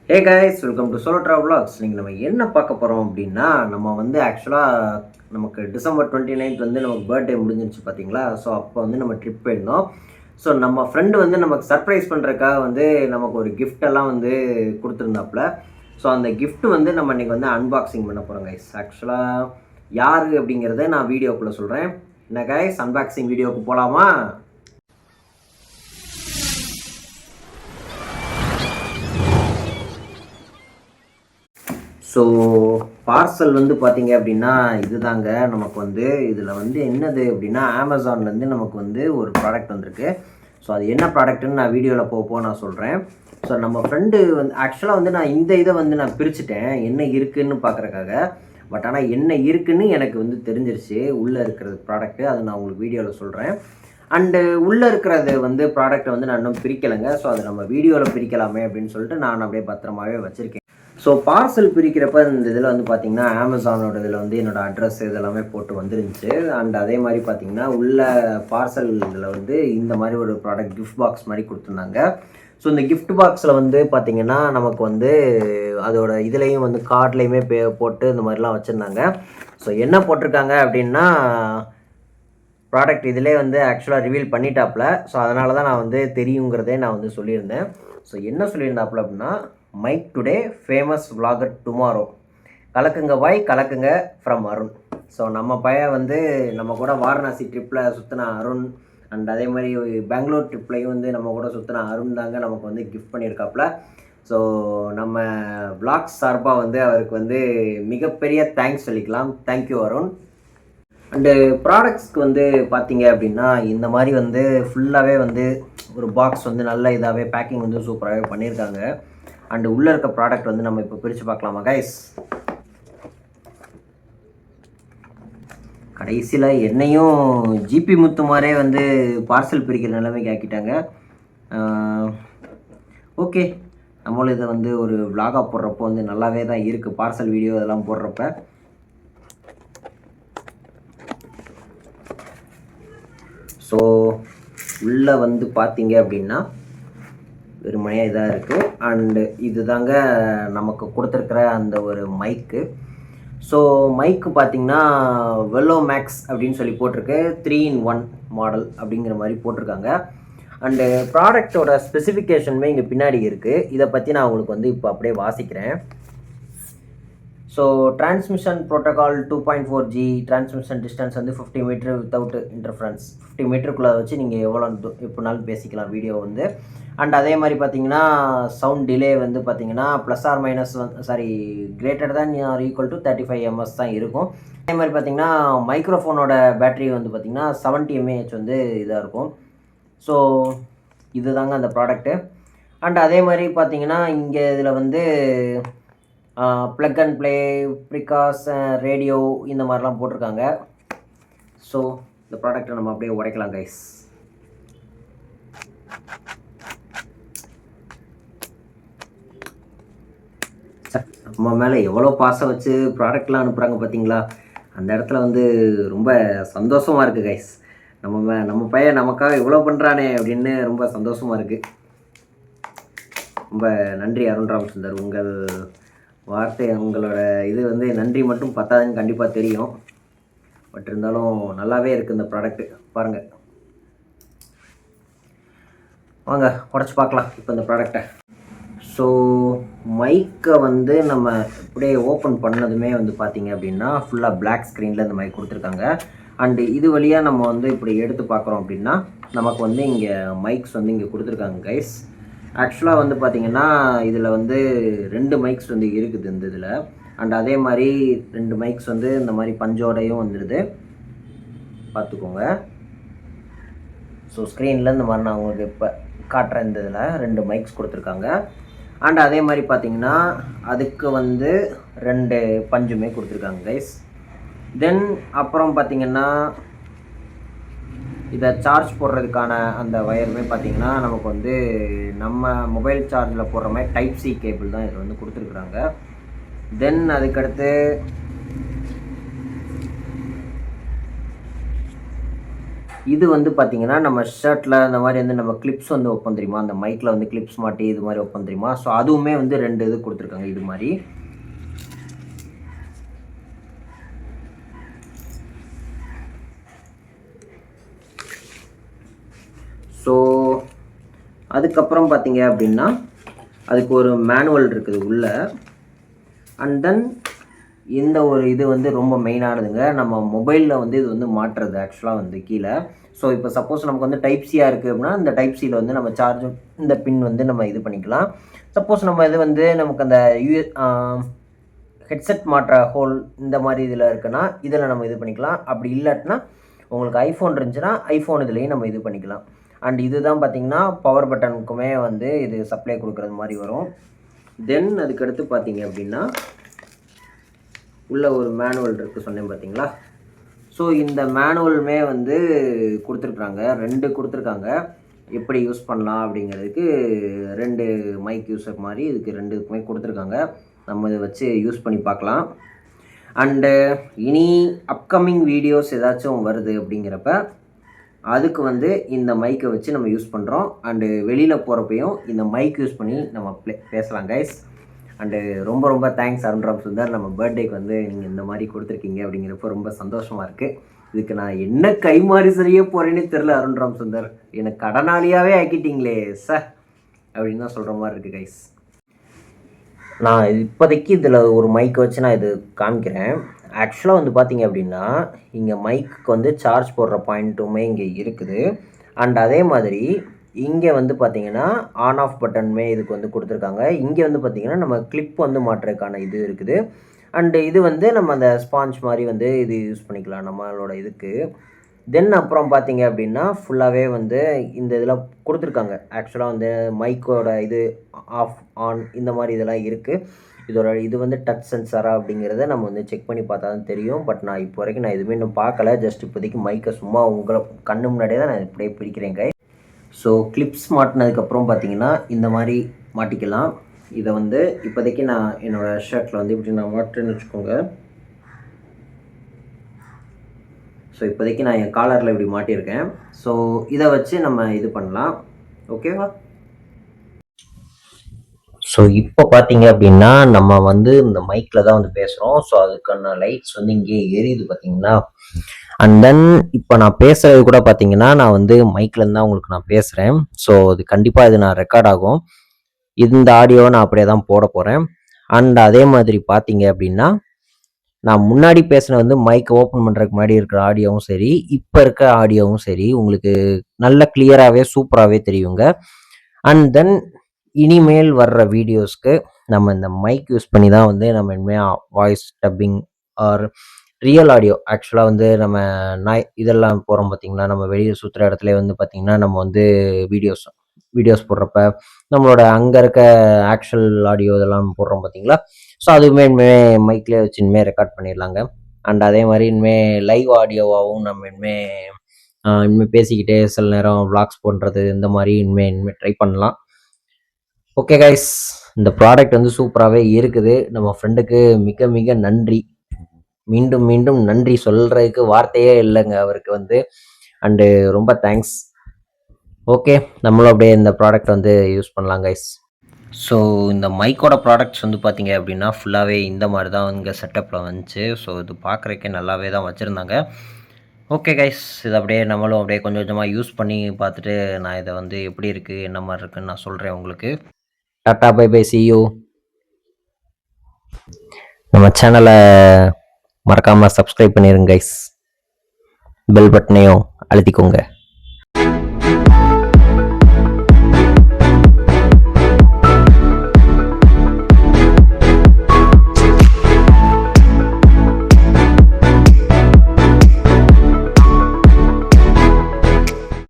Hey guys, welcome to solo travel vlogs. நீங்கள் நம்ம என்ன பார்க்க போகிறோம் அப்படின்னா, நம்ம வந்து ஆக்சுவலாக நமக்கு டிசம்பர் 29th வந்து நமக்கு பர்த்டே முடிஞ்சிருச்சு பார்த்தீங்களா. ஸோ அப்போ வந்து நம்ம ட்ரிப் போயிருந்தோம். ஸோ நம்ம ஃப்ரெண்டு வந்து நமக்கு சர்ப்ரைஸ் பண்ணுறதுக்காக வந்து நமக்கு ஒரு கிஃப்டெல்லாம் வந்து கொடுத்துருந்தாப்புல. ஸோ அந்த கிஃப்ட் வந்து நம்ம இன்றைக்கி வந்து அன்பாக்சிங் பண்ண போகிறோம் கைஸ். ஆக்சுவலாக யார் அப்படிங்கிறத நான் வீடியோக்குள்ளே சொல்கிறேன். என்ன கைஸ், அன்பாக்சிங் வீடியோவுக்கு போகலாமா? ஸோ பார்சல் வந்து பார்த்தீங்க அப்படின்னா இதுதாங்க. நமக்கு வந்து இதில் வந்து என்னது அப்படின்னா, அமேசான்லேருந்து நமக்கு வந்து ஒரு ப்ராடக்ட் வந்திருக்கு. ஸோ அது என்ன ப்ராடக்ட்டுன்னு நான் வீடியோவில் போக நான் சொல்கிறேன். ஸோ நம்ம ஃப்ரெண்டு வந்து ஆக்சுவலாக வந்து நான் இந்த இதை வந்து நான் பிரிச்சுட்டேன் என்ன இருக்குதுன்னு பார்க்குறக்காக. பட் ஆனால் என்ன இருக்குதுன்னு எனக்கு வந்து தெரிஞ்சிருச்சு. உள்ளே இருக்கிறது ப்ராடக்ட்டு, அதை நான் உங்களுக்கு வீடியோவில் சொல்கிறேன். அண்டு உள்ளே இருக்கிறது வந்து ப்ராடக்ட்டை வந்து நான் இன்னும் பிரிக்கலைங்க. ஸோ அதை நம்ம வீடியோவில் பிரிக்கலாமே அப்படின்னு சொல்லிட்டு நான் அப்படியே பத்திரமாகவே வச்சுருக்கேன். ஸோ பார்சல் பிரிக்கிறப்ப இந்த இதில் வந்து பார்த்திங்கன்னா அமேசானோட இதில் வந்து என்னோடய அட்ரஸ் இதெல்லாமே போட்டு வந்துருந்துச்சு. அண்ட் அதே மாதிரி பார்த்திங்கன்னா உள்ள பார்சல் இதில் வந்து இந்த மாதிரி ஒரு ப்ராடக்ட் கிஃப்ட் பாக்ஸ் மாதிரி கொடுத்துருந்தாங்க. ஸோ இந்த கிஃப்ட் பாக்ஸில் வந்து பார்த்திங்கன்னா நமக்கு வந்து அதோட இதுலேயும் வந்து கார்ட்லேயுமே போட்டு இந்த மாதிரிலாம் வச்சுருந்தாங்க. ஸோ என்ன போட்டிருக்காங்க அப்படின்னா, ப்ராடக்ட் இதிலே வந்து ஆக்சுவலாக ரிவீல் பண்ணிட்டாப்புல. ஸோ அதனால தான் நான் வந்து தெரியுங்கிறதே நான் வந்து சொல்லியிருந்தேன். ஸோ என்ன சொல்லியிருந்தாப்புல அப்படின்னா, Mike today famous vlogger tomorrow, கலக்குங்க பாய் கலக்குங்க ஃப்ரம் அருண். ஸோ நம்ம பையன் வந்து நம்ம கூட வாரணாசி ட்ரிப்பில் சுற்றின அருண், அண்ட் அதே மாதிரி பெங்களூர் ட்ரிப்லையும் வந்து நம்ம கூட சுற்றின அருண் தாங்க நமக்கு வந்து கிஃப்ட் பண்ணியிருக்காப்புல. ஸோ நம்ம vlogs சார்பாக வந்து அவருக்கு வந்து மிகப்பெரிய தேங்க்ஸ் சொல்லிக்கலாம். தேங்க்யூ அருண். அண்டு ப்ராடக்ட்ஸ்க்கு வந்து பார்த்தீங்க அப்படின்னா இந்த மாதிரி வந்து ஃபுல்லாகவே வந்து ஒரு பாக்ஸ் வந்து நல்ல இதாகவே பேக்கிங் வந்து சூப்பராகவே பண்ணியிருக்காங்க. அண்டு உள்ளே இருக்க ப்ராடக்ட் வந்து நம்ம இப்போ பிரித்து பார்க்கலாமா கைஸ். கடைசியில் என்னையும் ஜிபி முத்து மாதிரியே வந்து பார்சல் பிரிக்கிற நிலைமைக்கு ஆக்கிட்டாங்க. ஓகே, நம்மளும் இதை வந்து ஒரு vlog-ஆ போடுறப்போ வந்து நல்லாவே தான் இருக்குது. பார்சல் வீடியோ இதெல்லாம் போடுறப்ப ஸோ உள்ளே வந்து பார்த்தீங்க அப்படின்னா வெறுமனையாக இதாக இருக்குது. அண்டு இது தாங்க நமக்கு கொடுத்துருக்குற அந்த ஒரு மைக்கு. ஸோ மைக்கு பார்த்திங்கன்னா வெல்லோ மேக்ஸ் அப்படின்னு சொல்லி போட்டிருக்கு. 3-in-1 மாடல் அப்படிங்கிற மாதிரி போட்டிருக்காங்க. அண்டு ப்ராடக்டோட ஸ்பெசிஃபிகேஷனுமே இங்கே பின்னாடி இருக்குது. இதை பற்றி நான் உங்களுக்கு வந்து இப்போ அப்படியே வாசிக்கிறேன். So transmission protocol 2.4G, transmission distance வந்து 50 மீட்டர் வித்தவுட் இன்டர்ஃபரன்ஸ். 50 மீட்டருக்குள்ளே வச்சு நீங்கள் எப்போனாலும் பேசிக்கலாம் வீடியோ வந்து. அண்ட் அதே மாதிரி பார்த்தீங்கன்னா சவுண்ட் டிலே வந்து பார்த்தீங்கன்னா +or- greater than or equal to 35 ms தான் இருக்கும். அதே மாதிரி பார்த்தீங்கன்னா மைக்ரோஃபோனோட பேட்டரி வந்து பார்த்திங்கன்னா 70 mAh வந்து இதாக இருக்கும். ஸோ இது தாங்க அந்த ப்ராடக்ட்டு. அண்ட் அதே மாதிரி பார்த்தீங்கன்னா இங்கே இதில் வந்து ப்ளக் அண்ட் ப்ளே, ப்ரிகாஸ், ரேடியோ இந்த மாதிரிலாம் போட்டிருக்காங்க. ஸோ இந்த ப்ராடக்டை நம்ம அப்படியே உடைக்கலாம் கைஸ். நம்ம மேலே எவ்வளோ பாசம் வச்சு ப்ராடக்ட்லாம் அனுப்புகிறாங்க பார்த்தீங்களா. அந்த இடத்துல வந்து ரொம்ப சந்தோஷமாக இருக்குது கைஸ். நம்ம பையன் நமக்காக இவ்வளோ பண்ணுறானே அப்படின்னு ரொம்ப சந்தோஷமாக இருக்குது. ரொம்ப நன்றி அருண் ராமச்சந்தர். உங்கள் வார்த்தை, உங்களோட இது வந்து நன்றி மட்டும் பத்தாதுன்னு கண்டிப்பாக தெரியும். பட் இருந்தாலும் நல்லாவே இருக்குது இந்த ப்ராடக்ட்டு. பாருங்கள், வாங்க உடச்சி பார்க்கலாம் இப்போ இந்த ப்ராடக்டை. ஸோ மைக்கை வந்து நம்ம இப்படியே ஓப்பன் பண்ணதுமே வந்து பார்த்திங்க அப்படின்னா ஃபுல்லாக பிளாக் ஸ்க்ரீனில் இந்த மைக் கொடுத்துருக்காங்க. அண்டு இது வழியாக நம்ம வந்து இப்படி எடுத்து பார்க்குறோம் அப்படின்னா நமக்கு வந்து இங்கே மைக்ஸ் வந்து இங்கே கொடுத்துருக்காங்க கைஸ். ஆக்சுவலாக வந்து பார்த்திங்கன்னா இதில் வந்து 2 மைக்ஸ் வந்து இருக்குது இந்த இதில். அண்ட் அதே மாதிரி 2 மைக்ஸ் வந்து இந்த மாதிரி பஞ்சோடையும் வந்துடுது, பார்த்துக்கோங்க. ஸோ ஸ்க்ரீனில் இந்த மாதிரி நான் உங்களுக்கு இப்போ காட்டுறேன். இந்த இதில் 2 மைக்ஸ் கொடுத்துருக்காங்க. அண்ட் அதே மாதிரி பார்த்திங்கன்னா அதுக்கு வந்து 2 பஞ்சுமே கொடுத்துருக்காங்க கைஸ். தென் அப்புறம் பார்த்திங்கன்னா இதை சார்ஜ் போடுறதுக்கான அந்த வயருமே பார்த்திங்கன்னா நமக்கு வந்து நம்ம மொபைல் சார்ஜில் போடுற மாதிரி டைப் சி கேபிள் தான் இதில் வந்து கொடுத்துருக்குறாங்க. தென் அதுக்கடுத்து இது வந்து பார்த்தீங்கன்னா நம்ம ஷர்ட்டில் இந்த மாதிரி வந்து நம்ம கிளிப்ஸ் வந்து வைப்போம் தெரியுமா, அந்த மைக்கில் வந்து கிளிப்ஸ் மாட்டி இது மாதிரி வைப்போம் தெரியுமா. ஸோ அதுவுமே வந்து 2 இது கொடுத்துருக்காங்க இது மாதிரி. ஸோ அதுக்கப்புறம் பார்த்தீங்க அப்படின்னா அதுக்கு ஒரு மேனுவல் இருக்குது உள்ள. அண்ட் தென் இந்த ஒரு இது வந்து ரொம்ப மெயினானதுங்க. நம்ம மொபைலில் வந்து இது வந்து மாட்டுறது ஆக்சுவலாக வந்து கீழே. ஸோ இப்போ சப்போஸ் நமக்கு வந்து டைப் சியாக இருக்குது அப்படின்னா இந்த டைப் சியில் வந்து நம்ம சார்ஜும் இந்த பின் வந்து நம்ம இது பண்ணிக்கலாம். சப்போஸ் நம்ம இது வந்து நமக்கு அந்த ஹெட்செட் மாட்டுற ஹோல் இந்த மாதிரி இதில் இருக்குன்னா இதில் நம்ம இது பண்ணிக்கலாம். அப்படி இல்லாட்டினா உங்களுக்கு ஐஃபோன் இருந்துச்சுன்னா ஐஃபோன் இதுலேயும் நம்ம இது பண்ணிக்கலாம். அண்ட் இதுதான் பார்த்தீங்கன்னா பவர் பட்டனுக்குமே வந்து இது சப்ளை கொடுக்குறது மாதிரி வரும். தென் அதுக்கடுத்து பார்த்தீங்க அப்படின்னா உள்ள ஒரு மேனுவல் இருக்குது சொன்னேன் பார்த்தீங்களா. ஸோ இந்த மேனுவலுமே வந்து கொடுத்துருக்குறாங்க, 2 கொடுத்துருக்காங்க. எப்படி யூஸ் பண்ணலாம் அப்படிங்கிறதுக்கு 2 மைக் யூஸர் மாதிரி இதுக்கு 2க்குமே கொடுத்துருக்காங்க. நம்ம இதை வச்சு யூஸ் பண்ணி பார்க்கலாம். அண்டு இனி அப்கமிங் வீடியோஸ் ஏதாச்சும் வருது அப்படிங்கிறப்ப அதுக்கு வந்து இந்த மைக்கை வச்சு நம்ம யூஸ் பண்ணுறோம். அண்டு வெளியில் போகிறப்பையும் இந்த மைக் யூஸ் பண்ணி நம்ம பேசலாம் கைஸ். அண்டு ரொம்ப ரொம்ப தேங்க்ஸ் அருண்ராம் சுந்தர், நம்ம பர்த்டேக்கு வந்து நீங்கள் இந்த மாதிரி கொடுத்துருக்கீங்க அப்படிங்கிறப்ப ரொம்ப சந்தோஷமாக இருக்குது. இதுக்கு நான் என்ன கைமாறி செய்ய போகிறேன்னே தெரில அருண்ராம் சுந்தர், எனக்கு கடனாளியாகவே ஆக்கிட்டீங்களே சார் அப்படின்னு தான் சொல்கிற மாதிரி இருக்குது கைஸ். நான் இப்போதைக்கு இதில் ஒரு மைக் வச்சு நான் இது காமிக்கிறேன். ஆக்சுவலாக வந்து பார்த்தீங்க அப்படின்னா இங்கே மைக்கு வந்து சார்ஜ் போடுற பாயிண்ட்டுமே இங்கே இருக்குது. அண்ட் அதே மாதிரி இங்கே வந்து பார்த்தீங்கன்னா ஆன் ஆஃப் பட்டனுமே இதுக்கு வந்து கொடுத்துருக்காங்க. இங்கே வந்து பார்த்தீங்கன்னா நம்ம கிளிப் வந்து மாட்டுறதுக்கான இது இருக்குது. அண்டு இது வந்து நம்ம அந்த ஸ்பாஞ்ச் மாதிரி வந்து இது யூஸ் பண்ணிக்கலாம் நம்மளோட இதுக்கு. தென் அப்புறம் பார்த்தீங்க அப்படின்னா ஃபுல்லாகவே வந்து இந்த இதில் கொடுத்துருக்காங்க. ஆக்சுவலாக வந்து மைக்கோட இது ஆஃப் ஆன் இந்த மாதிரி இதெல்லாம் இருக்குது. இதோட இது வந்து டச் சென்சாரா அப்படிங்கிறத நம்ம வந்து செக் பண்ணி பார்த்தா தான் தெரியும். பட் நான் இப்போ வரைக்கும் நான் எதுவுமே இன்னும் பார்க்கல. ஜஸ்ட் இப்போதைக்கு மைக்கை சும்மா உங்களை கண்ணு முன்னாடியே தான் நான் இப்படியே பிடிக்கிறேன் கை. ஸோ கிளிப்ஸ் மாட்டினதுக்கப்புறம் பார்த்தீங்கன்னா இந்த மாதிரி மாட்டிக்கலாம். இதை வந்து இப்போதைக்கு நான் என்னோடய ஷர்ட்டில் வந்து இப்படி நான் மாட்டுறேன்னு வச்சுக்கோங்க. ஸோ இப்போதைக்கு நான் என் காலரில் இப்படி மாட்டியிருக்கேன். ஸோ இதை வச்சு நம்ம இது பண்ணலாம். ஓகேவா? ஸோ இப்போ பார்த்தீங்க அப்படின்னா நம்ம வந்து இந்த மைக்கில் தான் வந்து பேசுகிறோம். ஸோ அதுக்கான லைட்ஸ் வந்து இங்கே எரியுது பார்த்தீங்கன்னா. அண்ட் தென் இப்போ நான் பேசுகிறது கூட பார்த்தீங்கன்னா நான் வந்து மைக்லேருந்து தான் உங்களுக்கு நான் பேசுகிறேன். ஸோ இது கண்டிப்பாக இது நான் ரெக்கார்ட் ஆகும். இந்த ஆடியோவை நான் அப்படியே தான் போட போகிறேன். அண்ட் அதே மாதிரி பார்த்தீங்க அப்படின்னா நான் முன்னாடி பேசின வந்து மைக்கை ஓப்பன் பண்ணுறதுக்கு முன்னாடி இருக்கிற ஆடியோவும் சரி, இப்போ இருக்க ஆடியோவும் சரி உங்களுக்கு நல்ல கிளியராகவே சூப்பராகவே தெரியுங்க. அண்ட் தென் இனிமேல் வர்ற வீடியோஸ்க்கு நம்ம இந்த மைக் யூஸ் பண்ணி தான் வந்து நம்ம இனிமேல் voice dubbing or real audio ஆக்சுவலாக வந்து நம்ம இதெல்லாம் போகிறோம் பார்த்தீங்களா, நம்ம வெளியே சுற்றுற இடத்துல வந்து பார்த்திங்கன்னா நம்ம வந்து வீடியோஸ் போடுறப்ப நம்மளோட அங்கே இருக்க ஆக்சுவல் ஆடியோ இதெல்லாம் போடுறோம் பார்த்தீங்களா. ஸோ அதுவுமே இனிமேல் மைக்லேயே வச்சு இனிமேல் ரெக்கார்ட் பண்ணிடலாங்க. அண்ட் அதே மாதிரி இனிமேல் லைவ் ஆடியோவாகவும் நம்ம இனிமேல் பேசிக்கிட்டே சில நேரம் விளாக்ஸ் பண்ணுறது இந்த மாதிரி இனிமேல் ட்ரை பண்ணலாம். ஓகே கைஸ், இந்த ப்ராடக்ட் வந்து சூப்பராகவே இருக்குது. நம்ம ஃப்ரெண்டுக்கு மிக மிக நன்றி, மீண்டும் மீண்டும் நன்றி சொல்கிறதுக்கு வார்த்தையே இல்லைங்க அவருக்கு வந்து. அண்டு ரொம்ப தேங்க்ஸ். ஓகே, நம்மளும் அப்படியே இந்த ப்ராடக்ட் வந்து யூஸ் பண்ணலாம் கைஸ். ஸோ இந்த மைக்கோட ப்ராடக்ட்ஸ் வந்து பார்த்தீங்க அப்படின்னா ஃபுல்லாகவே இந்த மாதிரி தான் இங்கே செட்டப்பில் வந்துச்சு. ஸோ இது பார்க்குறக்கே நல்லாவே தான் வச்சுருந்தாங்க. ஓகே கைஸ், இது அப்படியே நம்மளும் அப்படியே கொஞ்சம் கொஞ்சமாக யூஸ் பண்ணி பார்த்துட்டு நான் இதை வந்து எப்படி இருக்குது என்ன மாதிரி இருக்குதுன்னு நான் சொல்கிறேன் உங்களுக்கு. Tata bye bye, see you. நம்ம சேனலை மறக்காமல் சப்ஸ்கிரைப் பண்ணிடுங்க கைஸ். பெல் பட்டனையும் அழுத்திக்கோங்க.